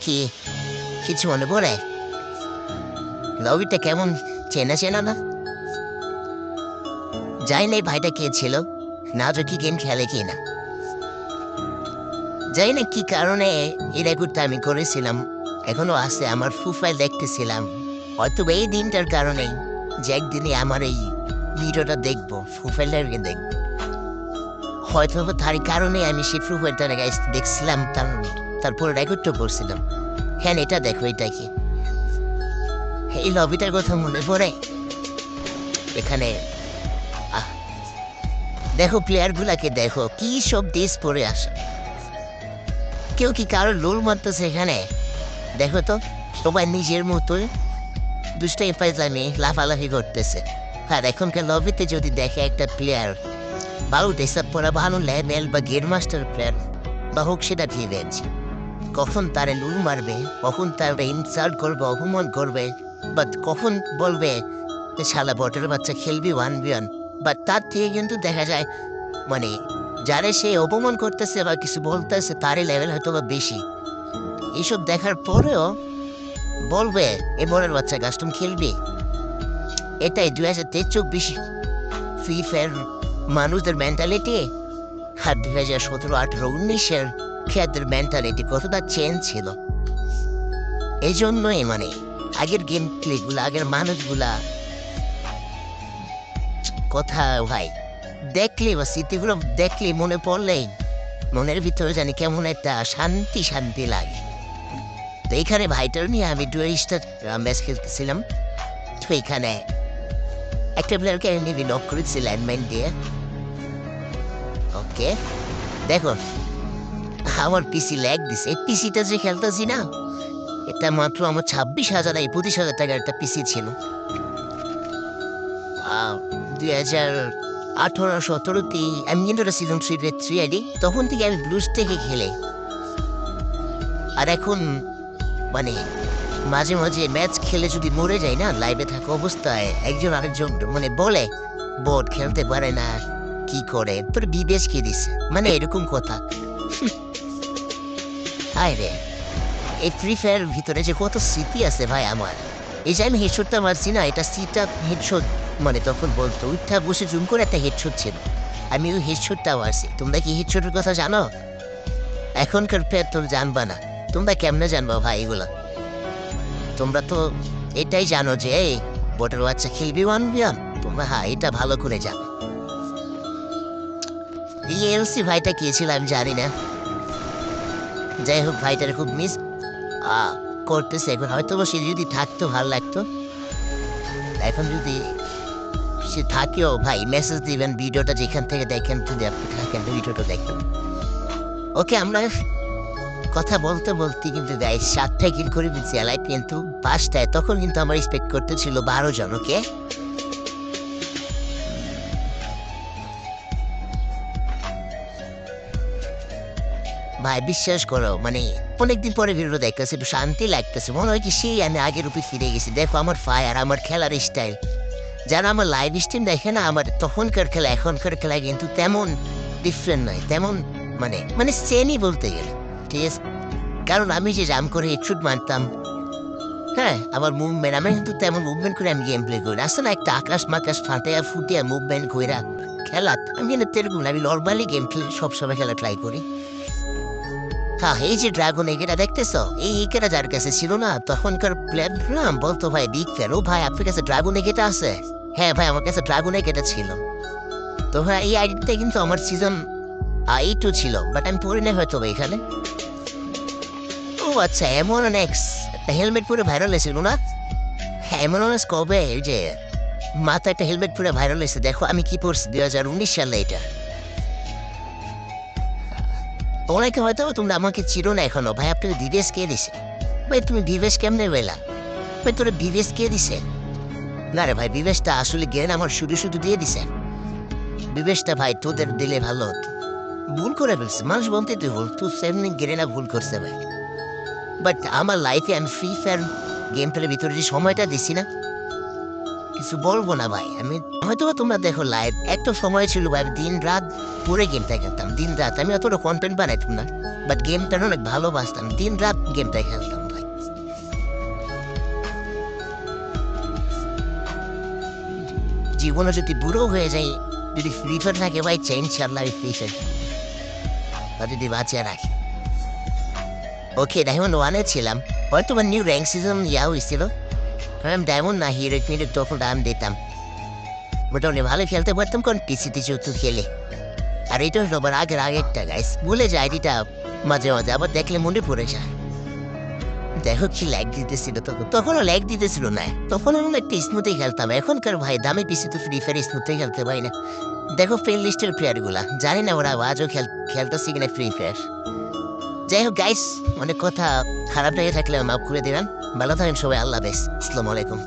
কি কিছু মনে পড়ে? লবিটা কেমন চেনা চেনা না? জানি না এই ভাইটা কে ছিল, না তো কি গেম খেলে কি না। জানি না কি কারণে এই রেকর্ডটা আমি করেছিলাম, এখনো আছে আমার প্রোফাইল দেখতেছিলাম। হয়তো এই দিনটার কারণেই যে একদিনে আমার এই ভিডিওটা দেখবো, প্রোফাইলটা দেখবো, হয়তো তার কারণে আমি সেই প্রোফাইলটা দেখছিলাম, তারপর রেকর্ডটা করছিলাম। হ্যাঁ এটা দেখো, এটা কি এই লবিটার কথা মনে পড়ে? এখানে আহ, দেখো প্লেয়ারগুলাকে, দেখো কি সব ড্রেস পরে আসে। কেউ কি কারো লোল মারতেছে এখানে? দেখো তো, সবাই নিজের মতো দুষ্টাই ফাইজলামি লাফালাফি করতেছে। আর এখনকার লবিতে যদি দেখে একটা প্লেয়ার ভালো ড্রেস আপ পরা, ভালো লেভেল বা গেম মাস্টার প্লেয়ার বা হোক সেটা ঠিক আছে, কখন তারে লুল মারবে, কখন তারে ইনসাল্ট করবে, অপমান করবে, বাট কখন বলবে যে শালা বটের বাচ্চা খেলবি 1v1, বাট তার থেকে কিন্তু দেখা যায় মানে যারে সে অপমান করতেছে বা কিছু বলতেছে তারই লেভেল হয়তো বা বেশি। এইসব দেখার পরেও বলবে এ বটের বাচ্চা কাস্টম খেলবি। এটাই 2023-24 ফ্রি ফায়ার মানুষদের মেন্টালিটি, আর 2017-18-19-এর খেলাদের মেন্টালিটি কতটা চেঞ্জ ছিল। এই জন্যই আগের গেম প্লেগুলা, আগের মানুষগুলা কথা ভাই দেখলে বা স্মৃতিগুলো দেখলে মনে পড়লেই মনের ভিতরে জানি কেমন একটা শান্তি শান্তি লাগে। তো এইখানে ভাইটার নিয়ে আমি ডুয়েলিস্টার ম্যাচ খেলতেছিলাম। তো এখানে একটা প্লেয়ারকে আমি নক করেছি ল্যান্ডমাইন দিয়ে। ওকে, দেখো আমার পিসি ল্যাগ দিছে। এই পিসিটা যে খেলতেছি না, এটা মাত্র আমার 26,000 এই 25,000 টাকার একটা পিসি ছিল। 2018-17 আমি কিন্তু সিজন 3 আইডি, তখন থেকে আমি ব্লুজ থেকে খেলে। আর এখন মাঝে মাঝে ম্যাচ খেলে যদি মরে যায় না, লাইভে থাকা অবস্থায় একজন আরেকজন বলে বোর্ড খেলতে পারে না, কি করে তোর বিবেশ কে দিছে, এরকম কথা। হায় রে, এই ফ্রি ফায়ার ভিতরে যে কত স্মৃতি আছে ভাই আমার। এই যে আমি হেডশটটা মারছি না, এটা সিটা হেডশট, তখন বলতো উঠা বসে জুম করে একটা হেডশট ছিল, আমি ওই হেডশটটা মারছি। তোমরা কি হেডশটের কথা জানো? এখনকার প্লেয়ার তোমরা জানবা না। তোমরা কেমনে জানবা ভাই এগুলা? তোমরা তো এটাই জানো যে এই বটের বাচ্চা খেলবি 1v1, তোমরা হ্যাঁ এটা ভালো করে জানো। এই এলসি ভাইটা কে ছিল আমি জানি না, যাই হোক ভাইটার খুব মিস করতেছে এখন। হয়তো সে যদি থাকতো ভালো লাগতো, এখন যদি সে থাকেও ভাই মেসেজ দিবেন, ভিডিওটা যেখান থেকে দেখেন যদি আপনি থাকেন ভিডিওটা দেখবেন। ওকে, আমরা কথা বলতে বলতে কিন্তু গাই 7টা কিল করে দিচ্ছি এলাই, কিন্তু 5টায় তখন কিন্তু আমার এক্সপেক্ট করতে ছিল 12 জন। ওকে, ভাই বিশ্বাস করো অনেকদিন পরে ভিডিও দেখতেছে, একটু শান্তি লাগতেছে, মনে হয় কি সেই আমি আগের রূপে ফিরে গেছি। দেখো আমার ফায়ার, আমার খেলার স্টাইল, যারা আমার লাইভ স্ট্রিম দেখে না, আমার তখনকার খেলা এখনকার খেলা কিন্তু তেমন ডিফারেন্ট নয়, তেমন সেমই বলতে গেলে, ঠিক আছে। কারণ আমি যে জাম করে হেডশট মারতাম, হ্যাঁ আমার মুভমেন্ট, আমি কিন্তু তেমন মুভমেন্ট করে আমি গেম প্লে করি। আসলে না একটা আকাশ মাকাশ ফাটিয়া ফুটিয়া মুভমেন্ট কইরা খেলা আমি কিন্তু তেরকম না। আমি নর্মালি গেম খেলে সবসময় খেলা ট্রাই করি। হ্যাঁ, এই যে ড্রাগন এগেটা দেখতেছো, এই এগেটা যার কাছে ছিল না, তখনকার প্ল্যাটফর্ম বলতো ভাই বিগ ফ্যান, ও ভাই আপনার কাছে ড্রাগন এগেটা আছে? হ্যাঁ ভাই আমার কাছে ড্রাগন এগেটা ছিল। তো ভাই এই আইডিটা কিন্তু আমার সিজন 8 ছিল, বাট আমি পড়ি না হয়তো এখানে। ও আচ্ছা, এমন এক্স একটা হেলমেট পরে ভাইরাল হয়েছিল না? হ্যাঁ এমন কবে এই যে মাথায় একটা হেলমেট পরে ভাইরাল হয়েছে, দেখো আমি কি পড়ছি 2019 সালে। এটা অনেকে হয়তো তোমরা আমাকে চিরো না এখনো। ভাই আপনাকে বিবেশ কে দিছে? ভাই তুমি বিবেশ কেমনে পেলা? ভাই তোরা বিবেশ কে দিছে? না রে ভাই, বিবেশটা আসলে জ্ঞান আমার শুধু শুধু দিয়ে দিছে। বিবেশটা ভাই তোদের দিলে ভালো হতো। ভুল করে ফেলছে মানুষ বলতে, তুই ভুল, তুই সেমনি গেরেনা ভুল করছে ভাই। বাট আমার লাইফে আমি ফ্রি ফায়ার গেম প্লের ভিতরে যে সময়টা দিছি না, কিছু বলবো না ভাই। আমি হয়তো তোমরা দেখো লাইভ, একটা সময় ছিল ভাই দিন রাত পরে গেমটা খেলতাম, দিন রাত। আমি অতটা কন্টেন্ট বানাইতাম না, বাট গেমটা অনেক ভালোবাসতাম, দিন রাত গেমটাই খেলতাম ভাই। জীবনে যদি বুড়ো হয়ে যাই, যদি ফ্রি ফায়ার থাকে ভাই, চেঞ্জ চাল্লাই ফ্রি ফায়ার যদি বাঁচিয়ে রাখি। ওকে, ডায়মন্ড 1-এ ছিলাম, হয়তো বা নিউ র্যাঙ্ক সিজন হয়েছিল, কারণ ডায়মন্ড না হিরো মিনিট তখন দাম দিতাম, মোটামুটি ভালো খেলতে পারতাম, কারণ পিসিতে যেহেতু খেলে। আর এটা হলো আবার আগেরটা গাইস, ভুলে যায় এটা মাঝে মাঝে, আবার দেখলে মনে পড়ে যায়। দেখো কি ল্যাগ দিতেছিল, তখনও ল্যাগ দিতেছিল না, তখন আমরা একটা স্মুথে খেলতাম। এখনকার ভাই দামি পিসি তো ফ্রি ফায়ার স্মুথে খেলতে পারি না। দেখো ফ্রেন্ড লিস্টের প্লেয়ার গুলা, জানি না ওরা আজও খেলতেছি কিনা ফ্রি ফায়ার। যাই হোক গাইস, অনেক কথা খারাপ লেগে থাকলে মাফ করে দিলাম। ভালো থাকেন সবাই, আল্লাহ হাফেজ, আসসালামু আলাইকুম।